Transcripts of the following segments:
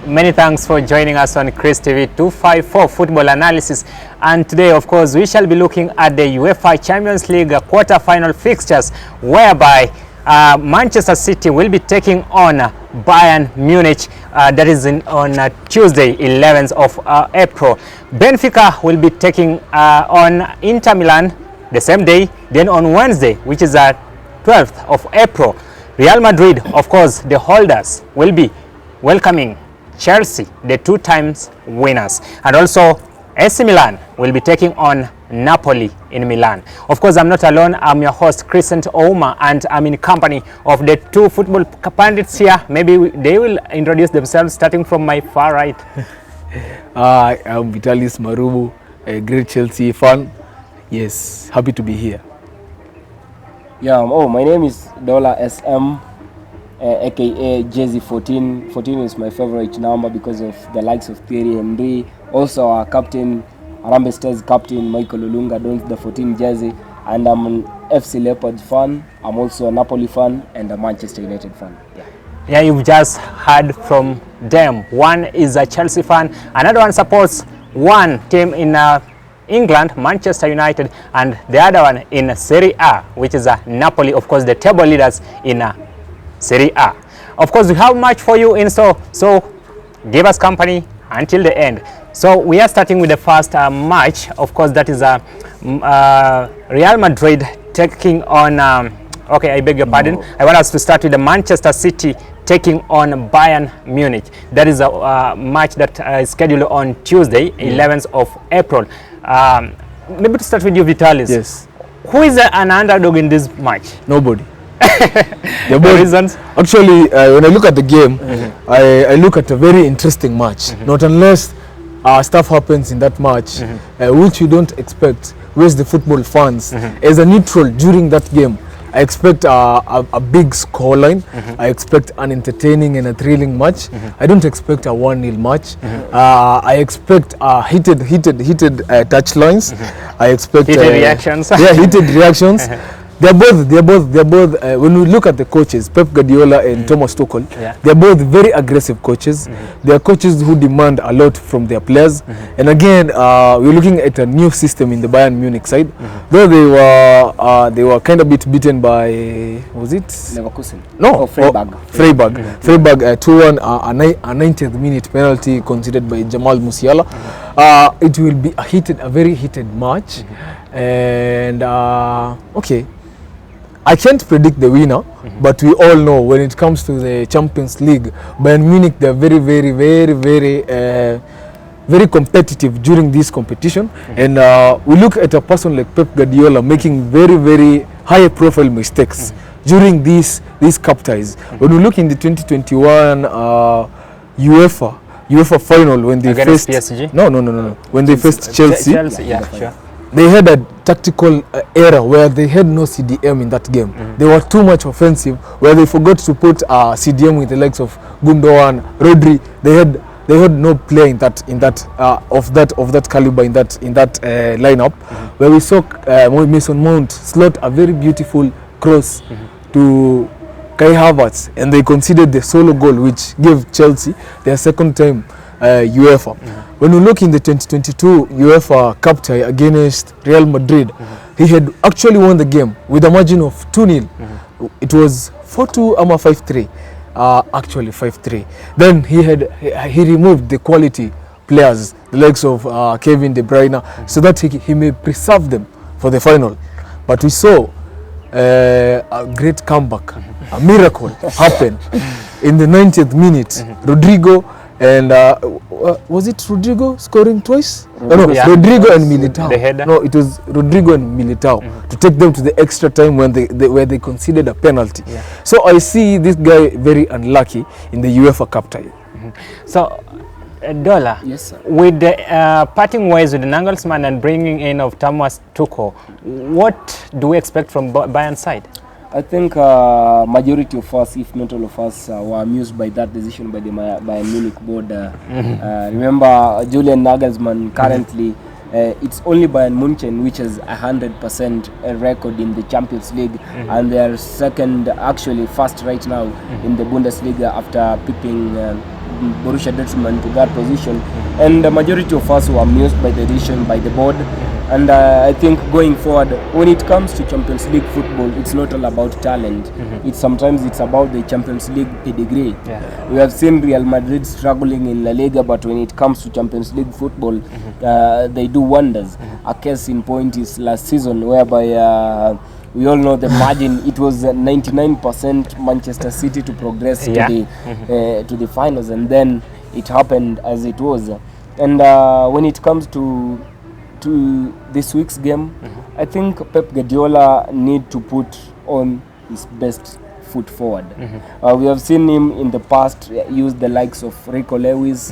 Many thanks for joining us on Chris TV 254 Football Analysis. And today, of course, we shall be looking at the UEFA Champions League quarter-final fixtures, whereby Manchester City will be taking on Bayern Munich. That is on Tuesday, 11th of April. Benfica will be taking on Inter Milan the same day. Then on Wednesday, which is 12th of April, Real Madrid, of course, the holders, will be welcoming Chelsea, the 2 times winners. And also AC Milan will be taking on Napoli in Milan. Of course, I'm not alone. I'm your host, Crescent Ouma, and I'm in company of the 2 football pundits here. Maybe they will introduce themselves, starting from my far right. I'm Vitalis Marubu, a great Chelsea fan. Yes, happy to be here. Yeah, my name is Dola SM, aka Jay-Z 14. 14 is my favorite number because of the likes of Thierry Henry. Also our captain, Harambee Stars captain Michael Olunga dons the 14 jersey, and I'm an FC Leopards fan. I'm also a Napoli fan and a Manchester United fan. Yeah, you've just heard from them. One is a Chelsea fan, another one supports one team in England, Manchester United, and the other one in Serie A, which is Napoli, of course, the table leaders in Serie A. Of course, we have much for you in store, so give us company until the end. So we are starting with the first match. Of course, that is Real Madrid taking on, okay, I beg your pardon. I want us to start with the Manchester City taking on Bayern Munich. That is a match that is scheduled on Tuesday, 11th of April. Maybe to start with you, Vitalis. Yes. Who is an underdog in this match? Nobody. The reasons? Actually, when I look at the game, I look at a very interesting match. Not unless stuff happens in that match, which you don't expect. Where's the football fans? As a neutral during that game, I expect a big scoreline. I expect an entertaining and a thrilling match. I don't expect a 1-0 match. I expect heated touch lines. I expect heated reactions. Yeah, heated reactions. They're both. When we look at the coaches, Pep Guardiola and Thomas Tuchel, they're both very aggressive coaches. They are coaches who demand a lot from their players. And again, we're looking at a new system in the Bayern Munich side. Though they were kind of beaten by, was it Leverkusen? No, Freiburg. Freiburg 2-1, a 90th minute penalty conceded by Jamal Musiala. It will be a very heated match. And okay, I can't predict the winner, but we all know when it comes to the Champions League, Bayern Munich, they're very competitive during this competition. And we look at a person like Pep Guardiola making very high profile mistakes during these cup ties. When we look in the 2021 UEFA final, when they faced PSG? No, when they faced Chelsea, Yeah, sure. they had a tactical error where they had no CDM in that game. They were too much offensive, where they forgot to put CDM with the likes of Gundogan, Rodri. They had no player in that of that caliber in that lineup. Where we saw Mason Mount slot a very beautiful cross to Kai Havertz, and they conceded the solo goal, which gave Chelsea their second time UEFA. When we look in the 2022 UEFA Cup tie against Real Madrid, he had actually won the game with a margin of 2-0. It was 4-2 or 5-3. Actually 5-3. Then he removed the quality players, the likes of Kevin De Bruyne, so that he may preserve them for the final. But we saw a great comeback, a miracle happen in the 90th minute. Rodrigo and was it Rodrigo scoring twice? Rodrigo and Militao. No, it was Rodrigo and Militao to take them to the extra time when where they conceded a penalty. So I see this guy very unlucky in the UEFA Cup tie. So, Dola, Yes, sir. with the parting ways with the Nagelsmann and bringing in of Thomas Tuchel, what do we expect from Bayern side? I think majority of us, if not all of us, were amused by that decision by the Bayern Munich board. Remember, Julian Nagelsmann currently, it's only Bayern Munich which has 100% record in the Champions League, and they are second, actually first right now in the Bundesliga after pipping Borussia Dortmund to that position, and the majority of us were amused by the decision by the board. And I think going forward, when it comes to Champions League football, it's not all about talent. Sometimes it's about the Champions League pedigree. We have seen Real Madrid struggling in La Liga, but when it comes to Champions League football, they do wonders. A case in point is last season, whereby we all know the margin. It was 99% Manchester City to progress to the finals, and then it happened as it was. And when it comes to this week's game, I think Pep Guardiola need to put on his best foot forward. We have seen him in the past use the likes of Rico Lewis,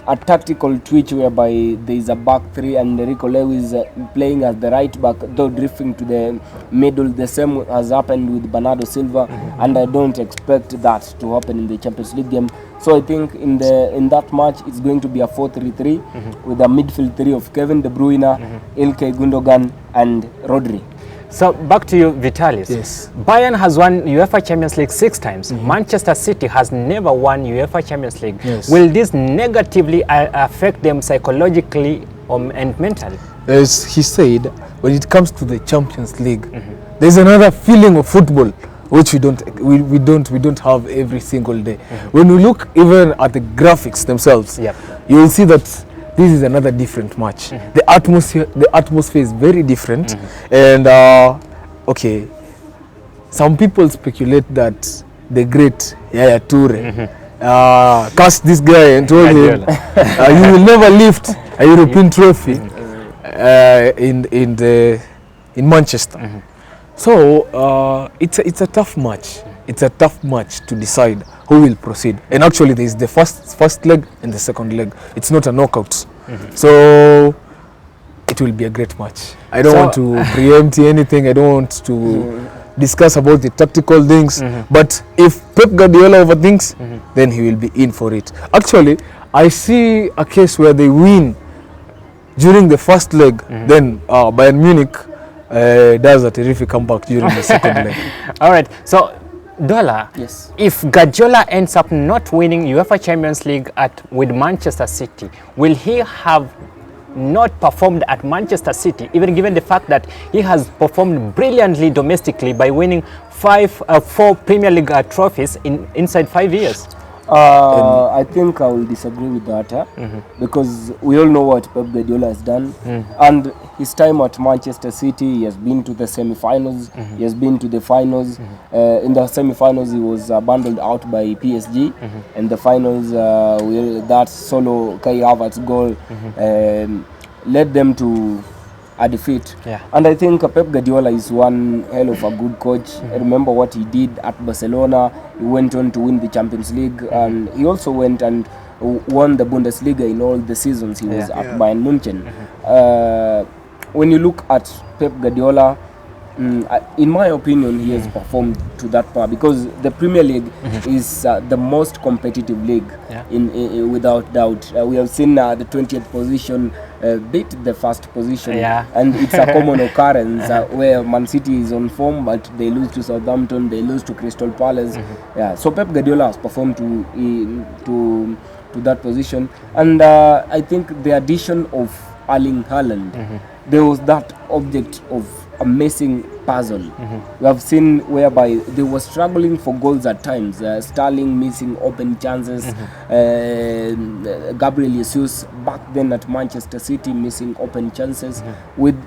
a tactical twitch whereby there is a back three and Rico Lewis playing as the right back, though drifting to the middle. The same has happened with Bernardo Silva, and I don't expect that to happen in the Champions League game. So I think in that match it's going to be a 4-3-3 with a midfield three of Kevin De Bruyne, Ilkay Gundogan and Rodri. So back to you, Vitalis. Yes. Bayern has won UEFA Champions League 6 times. Manchester City has never won UEFA Champions League. Yes. Will this negatively affect them psychologically and mentally? As he said, when it comes to the Champions League, there's another feeling of football which we don't have every single day. When we look even at the graphics themselves, you will see that this is another different match. The atmosphere is very different, and okay, some people speculate that the great Yaya Toure cast this guy and told him you will never lift a European trophy in Manchester. So it's a tough match. It's a tough match to decide who will proceed. And actually, there is the first leg and the second leg. It's not a knockout. So it will be a great match. I don't want to preempt anything. I don't want to discuss about the tactical things. But if Pep Guardiola overthinks, then he will be in for it. Actually, I see a case where they win during the first leg, then Bayern Munich does a terrific comeback during the second leg. All right. So, Dola, Yes. if Guardiola ends up not winning UEFA Champions League with Manchester City, will he have not performed at Manchester City, even given the fact that he has performed brilliantly domestically by winning 4 Premier League trophies inside 5 years? I think I will disagree with that because we all know what Pep Guardiola has done, and his time at Manchester City, he has been to the semi-finals, he has been to the finals. In the semi-finals, he was bundled out by PSG, and the finals, that solo Kai Havertz goal led them to a defeat. And I think Pep Guardiola is one hell of a good coach. I remember what he did at Barcelona. He went on to win the Champions League, and he also went and won the Bundesliga in all the seasons he was at Bayern Munich. When you look at Pep Guardiola, in my opinion, he has performed to that part because the Premier League is the most competitive league, without doubt. We have seen the 20th position beat the first position, and it's a common occurrence where Man City is on form, but they lose to Southampton, they lose to Crystal Palace. So Pep Guardiola has performed to that position, and I think the addition of Erling Haaland, there was that object of a missing puzzle. We have seen whereby they were struggling for goals at times. Sterling missing open chances. Gabriel Jesus back then at Manchester City missing open chances. With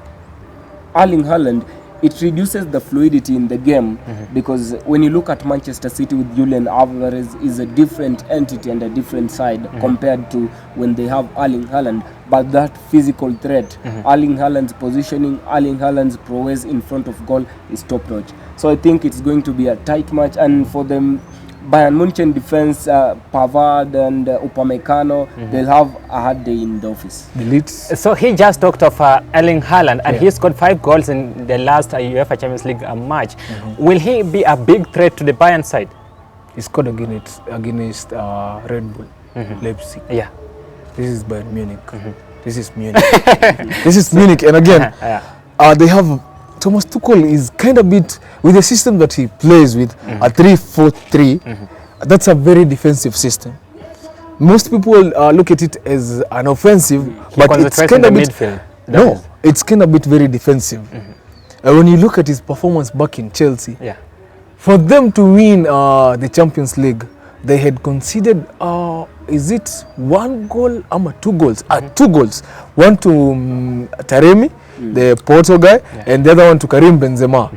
Erling Haaland, it reduces the fluidity in the game because when you look at Manchester City with Julian Alvarez is a different entity and a different side compared to when they have Erling Haaland. But that physical threat, Erling Haaland's positioning, Erling Haaland's prowess in front of goal is top notch. So I think it's going to be a tight match, and for them Bayern Munich defense, Pavard and Upamecano, they'll have a hard day in the office. So he just talked of Erling Haaland, and he scored 5 goals in the last UEFA Champions League match. Will he be a big threat to the Bayern side? He scored against Red Bull, Leipzig. This is Bayern Munich. This is Munich. This is Munich, and again, they have Thomas Tuchel is kind of bit with the system that he plays with, a 3-4-3. That's a very defensive system. most people look at it as an offensive, but it's kind of midfield. No, it's kind of bit very defensive. When you look at his performance back in Chelsea, for them to win the Champions League, they had conceded, is it 1 goal or 2 goals? 2 goals. One to Taremi, the Porto guy, and the other one to Karim Benzema,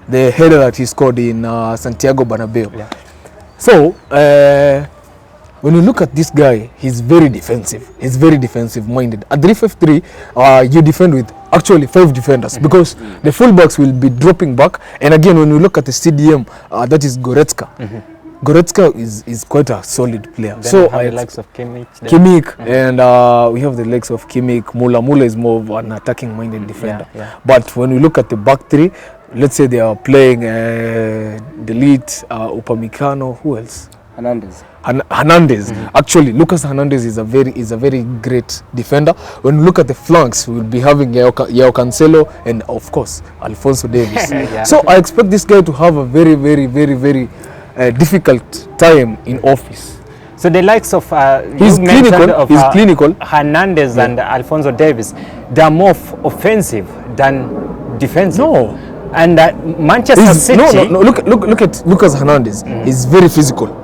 the header that he scored in Santiago Bernabeu. So, when you look at this guy, he's very defensive. He's very defensive minded. At 3-5-3, you defend with actually 5 defenders because the fullbacks will be dropping back. And again, when you look at the CDM, that is Goretzka. Goretzka is quite a solid player. Then so we have the likes of Kimmich, and we have the likes of Kimmich. Muller is more of an attacking minded defender. But when you look at the back 3, let's say they are playing Delete, Upamecano, who else? Hernandez. Actually, Lucas Hernandez is a very great defender. When we look at the flanks, we will be having Yao Cancelo and of course Alphonso Davies. So I expect this guy to have a very difficult time in office. So the likes of he's clinical. Hernandez and Alphonso Davies, they are more offensive than defensive. No. And Manchester City. No. Look at Lucas Hernandez. He's very physical.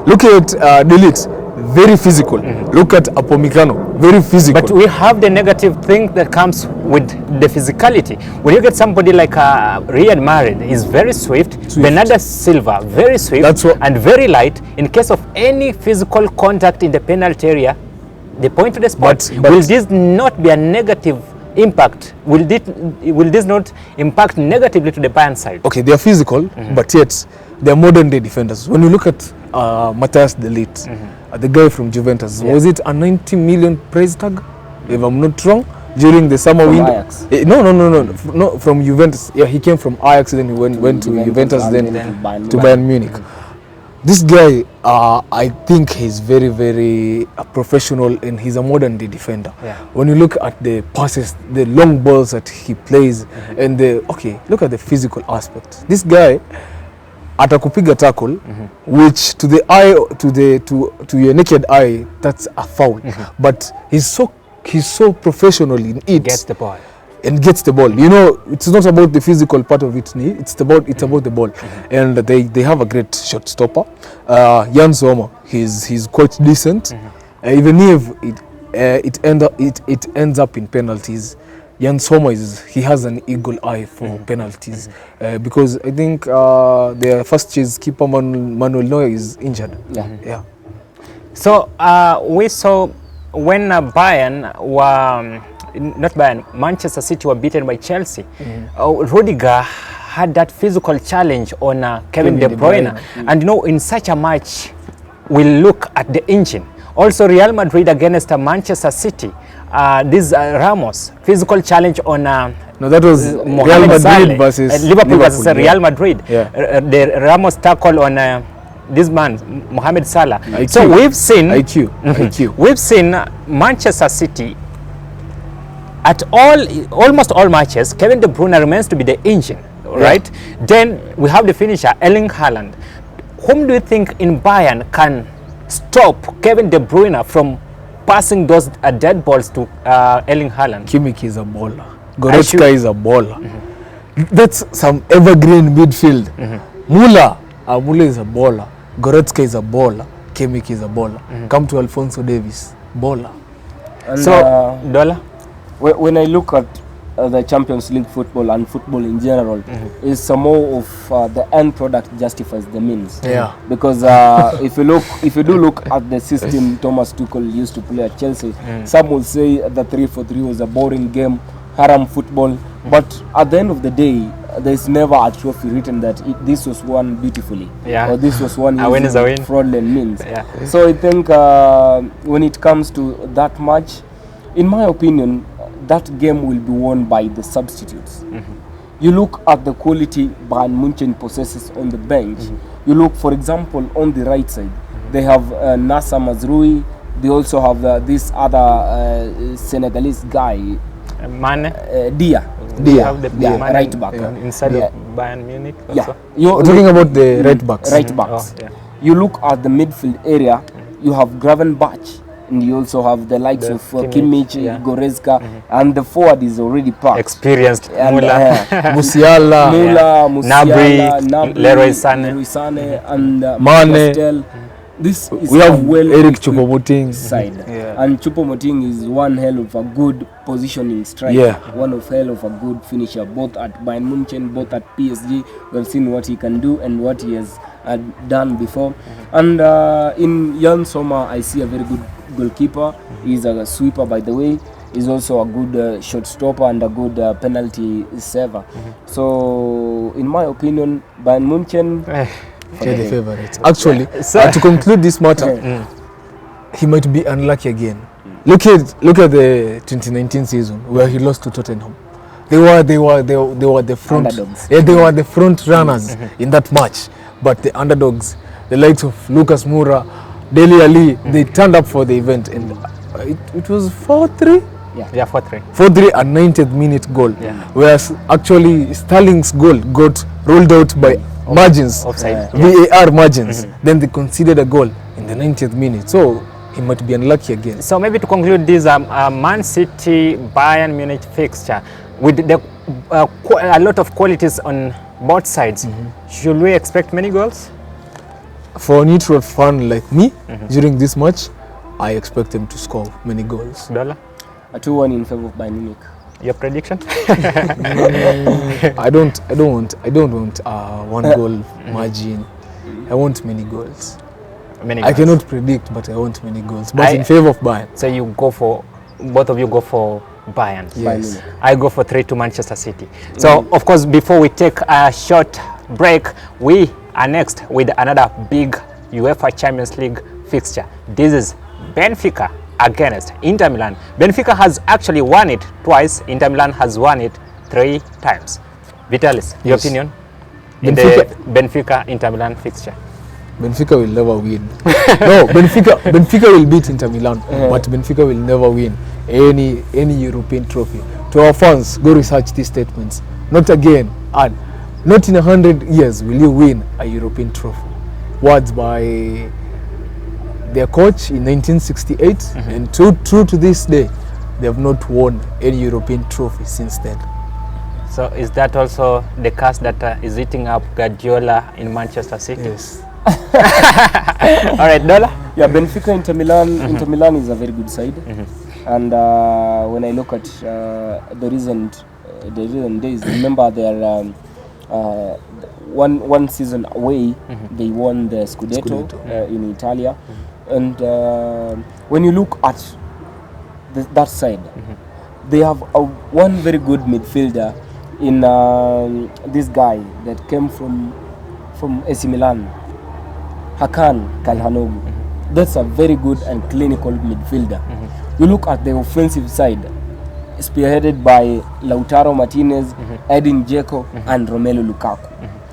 Look at Delete, very physical. Look at Upamecano, very physical. But we have the negative thing that comes with the physicality. When you get somebody like Riyad Mahrez, he's very swift. Bernardo Silva, very swift and very light. In case of any physical contact in the penalty area, they point to the spot. But will this not be a negative impact? Will this not impact negatively to the Bayern side? Okay, they are physical, but yet they are modern day defenders. When you look at Matthias de Ligt, the guy from Juventus, was it a 90 million price tag, if I'm not wrong, during the summer window? No, from Juventus. Yeah, he came from Ajax, then he went to Juventus, then to Bayern Munich. This guy, I think he's very professional, and he's a modern day defender. When you look at the passes, the long balls that he plays, and look at the physical aspect. This guy atakupiga tackle, which to the eye, to your naked eye, that's a foul. But he's so professional in it. Gets the ball. And gets the ball. You know, it's not about the physical part of it. It's about the ball. And they have a great shot stopper. Jan Sommer, he's quite decent. Even if it ends up in penalties, Jan Sommer he has an eagle eye for penalties, because I think their first choice keeper Manuel Neuer is injured. So we saw when Manchester City were beaten by Chelsea. Rudiger had that physical challenge on Kevin De Bruyne. And you know, in such a match, we'll look at the engine. Also, Real Madrid against Manchester City. This Ramos, physical challenge on no, that was Real Madrid versus Liverpool versus Real Madrid. The Ramos tackle on this man, Mohamed Salah. So we've seen we've seen Manchester City at almost all matches. Kevin De Bruyne remains to be the engine, right? Then we have the finisher, Erling Haaland. Whom do you think in Bayern can stop Kevin De Bruyne from passing those dead balls to Erling Haaland? Kimmich is a baller. Goretzka is a baller. That's some evergreen midfield. Muller is a baller. Goretzka is a baller. Kimmich is a baller. Come to Alphonso Davies, baller. And so, Dola? When I look at the Champions League football and football in general, is some more of the end product justifies the means. Because if you do look at the system Thomas Tuchel used to play at Chelsea, some will say the 3-4-3 was a boring game, haram football. But at the end of the day, there's never a trophy written that this was won beautifully, or this was won using fraudulent means. So I think when it comes to that match, in my opinion, that game will be won by the substitutes. You look at the quality Bayern Munich possesses on the bench. You look, for example, on the right side, they have Nassar Mazraoui. They also have this other Senegalese guy, Dia, right back. Inside of Bayern Munich also. You're talking about the right backs. Right backs. You look at the midfield area, you have Gravenberch, and you also have the likes The of Kimmich, Kimmich, yeah. Goretzka, and the forward is already packed. Experienced And, Muller. Musiala, Muller, Musiala, Gnabry, Leroy Sané. and Mane. Pastel. This is we a have well Eric equipped Choupo-Moting. side. Yeah. And Choupo-Moting is one hell of a good positioning striker. Yeah. One of hell of a good finisher, both at Bayern Munich, both at PSG. We have seen what he can do and what he has done before. And in Jan Sommer, I see a very good goalkeeper. He's a sweeper, by the way. He's also a good shot stopper and a good penalty saver. So, in my opinion, Bayern Munich. They're the favorites. Actually, So- to conclude this matter, he might be unlucky again. Look at the 2019 season where he lost to Tottenham. They were the front. Underdogs. Yeah, they were the front runners in that match. But the underdogs, the likes of Lucas Moura, Dele Alli, they turned up for the event, and it was 4-3. Yeah, 4-3. 4-3 at 90th minute goal. Yeah. Whereas actually Sterling's goal got ruled out by margins, Offside. VAR margins. Then they conceded a goal in the 90th minute. So he might be unlucky again. So maybe to conclude this Man City Bayern Munich fixture with the a lot of qualities on both sides, should we expect many goals? For a neutral fan like me, during this match, I expect them to score many goals. Dollar, A 2-1 in favor of Bayern Munich. your prediction? I don't want one goal margin. I want many goals. Many I goals. cannot predict, but I want many goals. But I- in favor of Bayern. So you go for, both of you go for Bayern. Yes. Munich. I go for 3 to Manchester City. So of course, before we take a short break, we are next with another big UEFA Champions League fixture. This is Benfica against Inter Milan. Benfica has actually won it twice. Inter Milan has won it 3 times. Vitalis, your Yes. opinion in Benfica- the Benfica Inter Milan fixture? Benfica will never win. No, Benfica will beat Inter Milan, but Benfica will never win any European trophy. To our fans, go research these statements. Not again, and not in 100 years will you win a European trophy. Words by their coach in 1968, and true to this day, they have not won any European trophy since then. So is that also the curse that is eating up Guardiola in Manchester City? Yes. All right, Dollar? Yeah, Benfica, Inter Milan. Inter Milan is a very good side, and when I look at the recent days, remember their one season away, they won the Scudetto, in Italia, and when you look at that side, they have one very good midfielder in this guy that came from AC Milan, Hakan Calhanoglu. That's a very good and clinical midfielder. You look at the offensive side, spearheaded by Lautaro Martinez, Edin Dzeko, and Romelu Lukaku.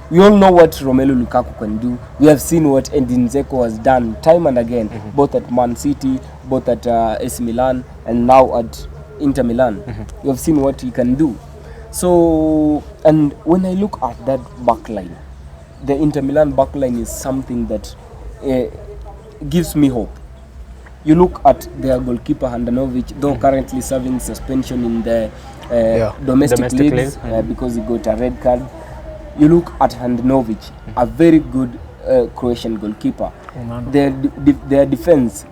We all know what Romelu Lukaku can do. We have seen what Edin Dzeko has done time and again, both at Man City, both at AC Milan, and now at Inter Milan. We have seen what he can do. So, and when I look at that backline, the Inter Milan backline is something that gives me hope. You look at their goalkeeper Handanovic, though currently serving suspension in the domestic leagues because he got a red card. You look at Handanovic, a very good Croatian goalkeeper. Their defense,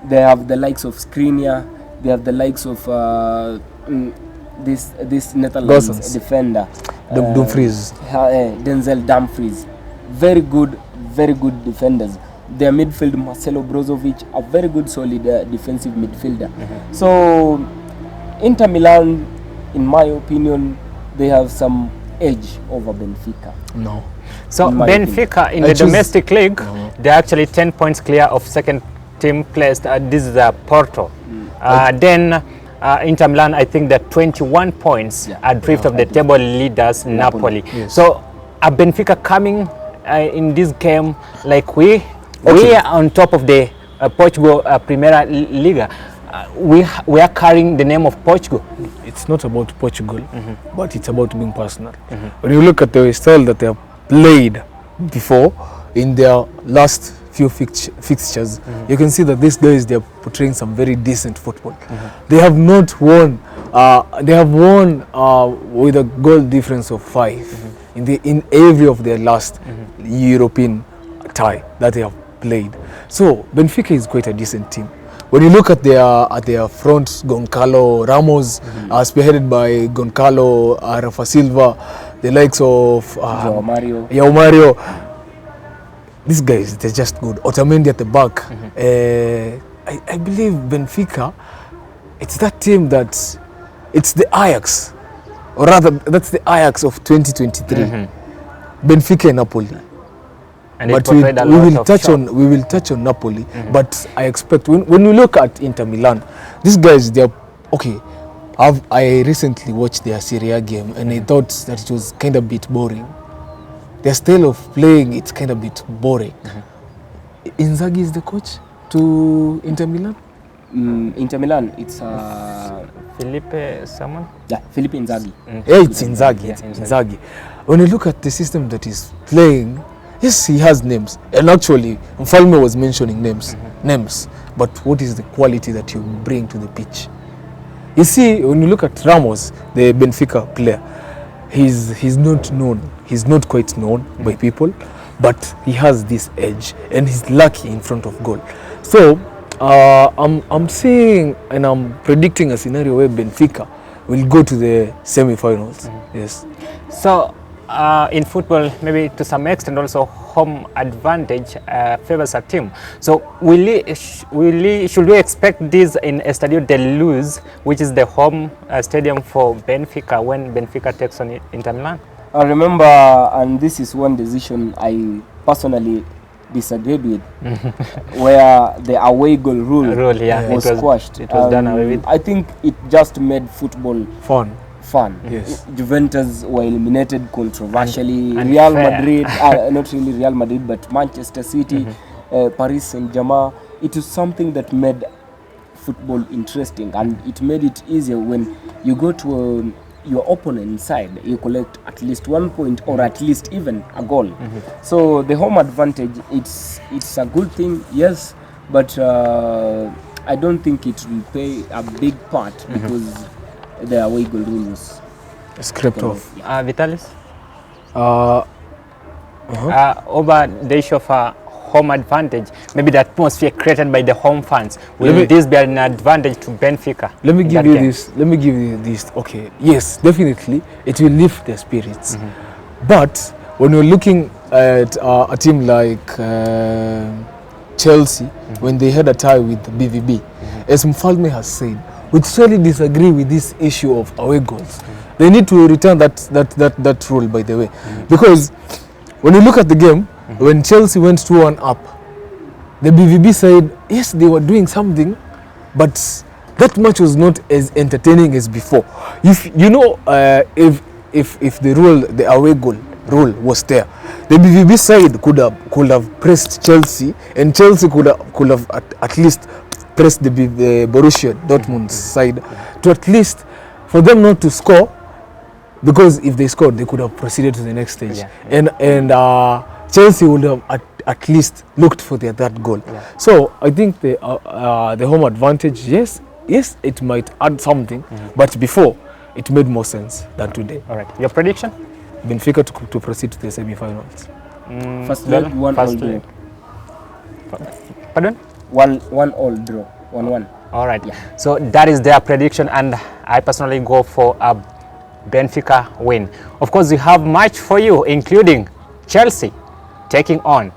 they have the likes of Skriniar, they have the likes of this Netherlands Gosens. defender, Dumfries. Denzel Dumfries. Very good defenders. Their midfield, Marcelo Brozovic, a very good solid defensive midfielder. So Inter Milan, in my opinion, they have some edge over Benfica. No. So In my Benfica in I the choose- domestic league, they're actually 10 points clear of second team placed. This is Porto. Then Inter Milan, I think they're 21 points adrift of the table leaders, Napoli. Yes. So Benfica coming in this game, like we are on top of the Portugal Primeira Liga. We are carrying the name of Portugal. It's not about Portugal, but it's about being personal. When you look at the style that they have played before in their last few fixtures, you can see that these guys, they are portraying some very decent football. They have not won. They have won with a goal difference of 5 in every of their last European tie that they have played. So Benfica is quite a decent team. When you look at their front, Goncalo Ramos, spearheaded by Goncalo, Rafa Silva, the likes of João Mario. João Mario, these guys, they're just good. Otamendi at the back. I believe Benfica, it's that team that, it's the Ajax, or rather, that's the Ajax of 2023. Benfica and Napoli. And But it we portrayed a will lot of touch shock. on Napoli. But I expect when we look at Inter Milan, these guys, they're okay. I recently watched their Serie A game and I thought that it was kind of bit boring. Their style of playing, it's kind of bit boring. Inzaghi is the coach to Inter Milan. Inter Milan, it's Felipe someone? yeah, Felipe Inzaghi. Yeah, it's Inzaghi. Yeah, It's Inzaghi. When you look at the system that he's playing, yes, he has names. And actually, Mfalme was mentioning names. But what is the quality that you bring to the pitch? You see, when you look at Ramos, the Benfica player, he's not known. He's not quite known by people, but he has this edge and he's lucky in front of goal. So I'm seeing and I'm predicting a scenario where Benfica will go to the semi-finals. Yes. So in football, maybe to some extent also home advantage favors a team. So should we expect this in Estadio de Luz, which is the home stadium for Benfica, when Benfica takes on Inter Milan? I remember, and this is one decision I personally disagreed with, where the away goal rule Yeah, was squashed. It was done away with. I think it just made football Fun. fun. Yes. Juventus were eliminated controversially. And Real fair. Madrid, not really Real Madrid, but Manchester City, Paris Saint-Germain. It is something that made football interesting, and it made it easier when you go to your opponent's side, you collect at least 1 point or at least even a goal. So the home advantage, it's a good thing, yes, but I don't think it will play a big part because the away goal rule was Scraped off. Vitalis? Uh, Over the issue of home advantage, maybe the atmosphere created by the home fans, will Let me- this be an advantage to Benfica? Let me in give that you game? this. Let me give you this. Okay. Yes, definitely, it will lift their spirits. But when you're looking at a team like Chelsea, when they had a tie with the BVB, as Mfalme has said, we totally disagree with this issue of away goals. They need to return that rule, by the way, because when you look at the game, when Chelsea went 2-1 up, the BVB side, yes, they were doing something, but that match was not as entertaining as before. If you know, if the rule, the away goal rule was there, the BVB side could have pressed Chelsea, and Chelsea could have at least pressed the Borussia Dortmund side to at least for them not to score, because if they scored, they could have proceeded to the next stage, and Chelsea would have at least looked for their third goal. So I think the home advantage, yes, it might add something, but before it made more sense than today. All right. Your prediction? Benfica to proceed to the semi-finals. first leg, 1-1 draw. Pardon? 1-1 draw. 1-1. All right. So that is their prediction, and I personally go for a Benfica win. Of course, we have much for you, including Chelsea taking on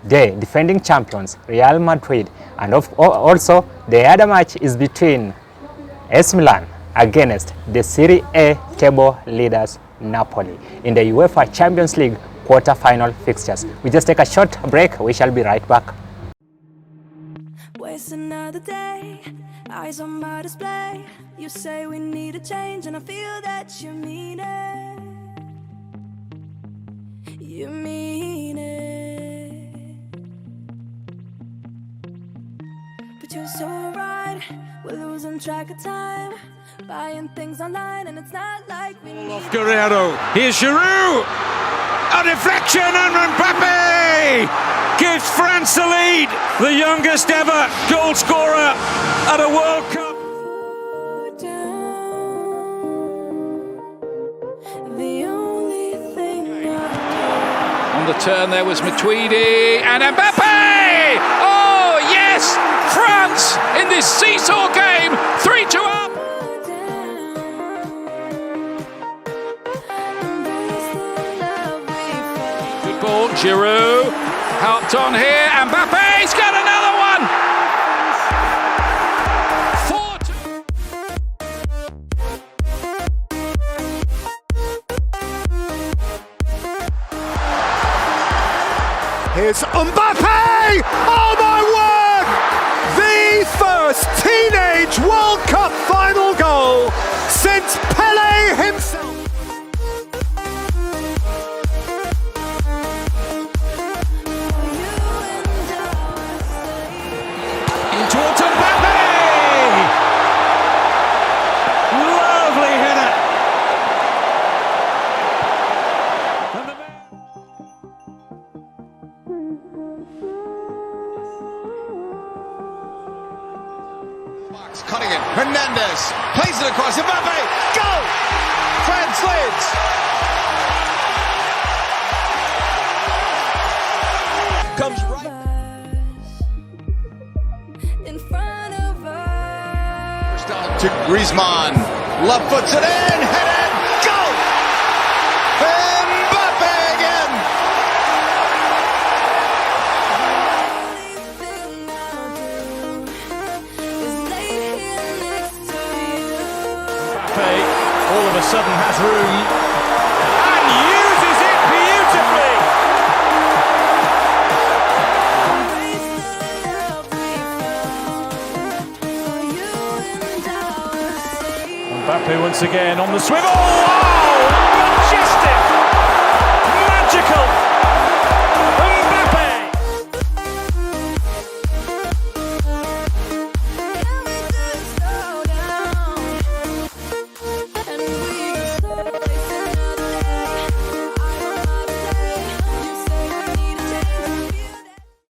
the defending champions Real Madrid, and also the other match is between AC Milan against the Serie A table leaders Napoli in the UEFA Champions League quarter-final fixtures. We just take a short break. We shall be right back. Waste another day, eyes on my display. You say we need a change, and I feel that you mean it. You mean it. But future's so bright. We're losing track of time, buying things online, and it's not like we need Off Guerrero. Here's Giroud. A deflection and Mbappe gives France the lead. The youngest ever goal scorer at a World Cup. the only thing On the turn there was Matuidi and Mbappe! Oh yes! France in this seesaw game, 3-2 up! Good ball, Giroud, helped on here, Mbappe's got another one! 4-2. Here's Mbappe! Oh my word! The first teenage World Cup final goal since Pele himself. Towards Mbappe! Lovely header! And the Cunningham, Hernandez, plays it across, Mbappe, goal! France leads! Comes right. in front of us. To Griezmann, left puts it in, headed, goal! Mbappe again! Thing I'll do is lay here next to you. Mbappe all of a sudden has room and uses it beautifully. Embrace the love we found for you and our sake. Mbappe once again on the swivel. Oh, majestic, magical.